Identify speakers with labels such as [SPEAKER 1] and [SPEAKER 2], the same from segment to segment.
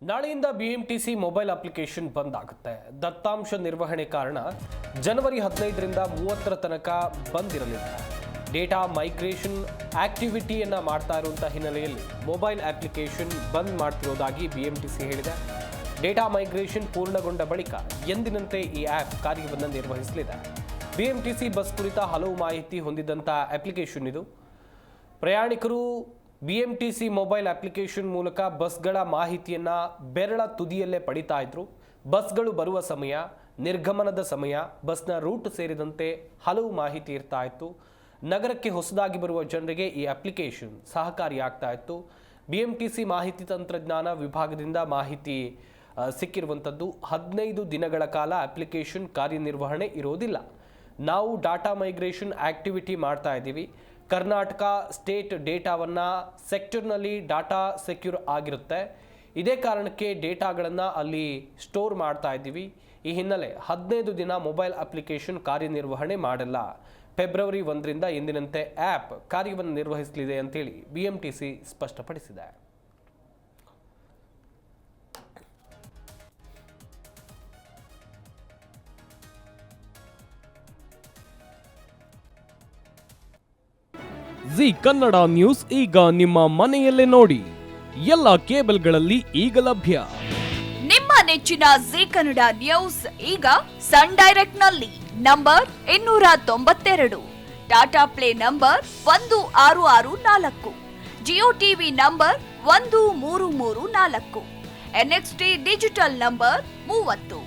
[SPEAKER 1] ನಾಳೆಯಿಂದ BMTC mobile application ಬಂದ್ ಆಗುತ್ತೆ. ದತ್ತಾಂಶ ನಿರ್ವಹಣೆ ಕಾರಣ ಜನವರಿ 15ರಿಂದ 30ರ ತನಕ ಬಂದ್ ಇರಲಿದೆ. ಡೇಟಾ ಮೈಗ್ರೇಷನ್ ಆಕ್ಟಿವಿಟಿಯನ್ನ ಮಾಡ್ತಾ ಇರುವಂತಹ ಹಿನ್ನೆಲೆಯಲ್ಲಿ ಮೊಬೈಲ್ ಅಪ್ಲಿಕೇಶನ್ ಬಂದ್ ಮಾಡ್ತಿರೋದಾಗಿ ಬಿಎಂಟಿಸಿ ಹೇಳಿದೆ. ಡೇಟಾ ಮೈಗ್ರೇಷನ್ ಪೂರ್ಣಗೊಂಡ ಬಳಿಕ ಎಂದಿನಂತೆ ಈ ಆ್ಯಪ್ ಕಾರ್ಯವನ್ನು ನಿರ್ವಹಿಸಲಿದೆ. ಬಿಎಂಟಿಸಿ ಬಸ್ ಕುರಿತ ಹಲವು ಮಾಹಿತಿ ಹೊಂದಿದಂಥ ಅಪ್ಲಿಕೇಶನ್ ಇದು. ಪ್ರಯಾಣಿಕರು ಬಿಎಂಟಿಸಿ ಮೊಬೈಲ್ ಅಪ್ಲಿಕೇಶನ್ ಮೂಲಕ ಬಸ್ಗಳ ಮಾಹಿತಿಯನ್ನು ಬೆರಳ ತುದಿಯಲ್ಲೇ ಪಡಿತಾ ಇದ್ರು. ಬಸ್ಗಳು ಬರುವ ಸಮಯ, ನಿರ್ಗಮನದ ಸಮಯ, ಬಸ್ನ ರೂಟ್ ಸೇರಿದಂತೆ ಹಲವು ಮಾಹಿತಿ ಇರ್ತಾ ಇತ್ತು. ನಗರಕ್ಕೆ ಹೊಸದಾಗಿ ಬರುವ ಜನರಿಗೆ ಈ ಅಪ್ಲಿಕೇಶನ್ ಸಹಕಾರಿಯಾಗ್ತಾ ಇತ್ತು. ಬಿಎಂಟಿಸಿ ಮಾಹಿತಿ ತಂತ್ರಜ್ಞಾನ ವಿಭಾಗದಿಂದ ಮಾಹಿತಿ ಸಿಕ್ಕಿರುವಂಥದ್ದು 15 ದಿನಗಳ ಕಾಲ ಅಪ್ಲಿಕೇಶನ್ ಕಾರ್ಯನಿರ್ವಹಣೆ ಇರೋದಿಲ್ಲ. ನಾವು ಡಾಟಾ ಮೈಗ್ರೇಷನ್ ಆಕ್ಟಿವಿಟಿ ಮಾಡ್ತಾ ಇದ್ದೀವಿ. ಕರ್ನಾಟಕ ಸ್ಟೇಟ್ ಡೇಟಾವನ್ನು ಸೆಕ್ಟರ್ನಲ್ಲಿ ಡಾಟಾ ಸೆಕ್ಯೂರ್ ಆಗಿರುತ್ತೆ. ಇದೇ ಕಾರಣಕ್ಕೆ ಡೇಟಾಗಳನ್ನು ಅಲ್ಲಿ ಸ್ಟೋರ್ ಮಾಡ್ತಾ ಇದ್ದೀವಿ. ಈ ಹಿನ್ನೆಲೆ 15 ದಿನ ಮೊಬೈಲ್ ಅಪ್ಲಿಕೇಶನ್ ಕಾರ್ಯನಿರ್ವಹಣೆ ಮಾಡಲ್ಲ. ಫೆಬ್ರವರಿ 1ರಿಂದ ಎಂದಿನಂತೆ ಆ್ಯಪ್ ಕಾರ್ಯವನ್ನು ನಿರ್ವಹಿಸಲಿದೆ ಅಂತೇಳಿ ಬಿಎಂಟಿಸಿ ಸ್ಪಷ್ಟಪಡಿಸಿದೆ.
[SPEAKER 2] ಜಿ ಕನ್ನಡ ನ್ಯೂಸ್ ಈಗ ನಿಮ್ಮ ಮನೆಯಲ್ಲೇ ನೋಡಿ. ಎಲ್ಲ ಕೇಬಲ್ಗಳಲ್ಲಿ ಈಗ ಲಭ್ಯ.
[SPEAKER 3] ನಿಮ್ಮ ನೆಚ್ಚಿನ ಜಿ ಕನ್ನಡ ನ್ಯೂಸ್ ಈಗ ಸನ್ ಡೈರೆಕ್ಟ್ ನಲ್ಲಿ number 292, Tata play number 1664, Jio TV number 1334, NXT digital number 30,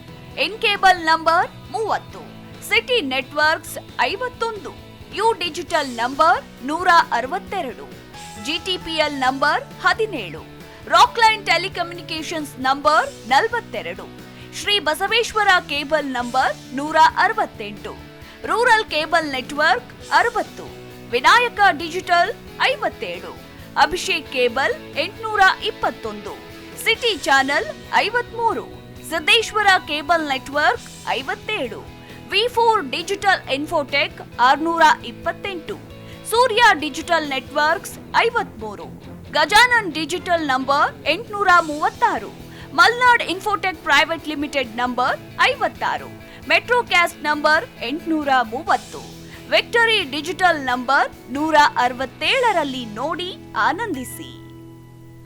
[SPEAKER 3] in cable number 30, city networks 51, U digital number 162, GTPL number 17, Rockline telecommunications number 42, Shri Basaveshwara cable number 168, rural cable network 60, Vinayaka digital 57, Abhishek cable 821, city channel 53, Siddeshwara cable network 57, V4 digital Infotech 628, Surya digital networks 53, Gajanan digital number 836, Malnad infotech private limited number 56, metrocast number 830, victory digital number 167ರಲ್ಲಿ ನೋಡಿ ಆನಂದಿಸಿ.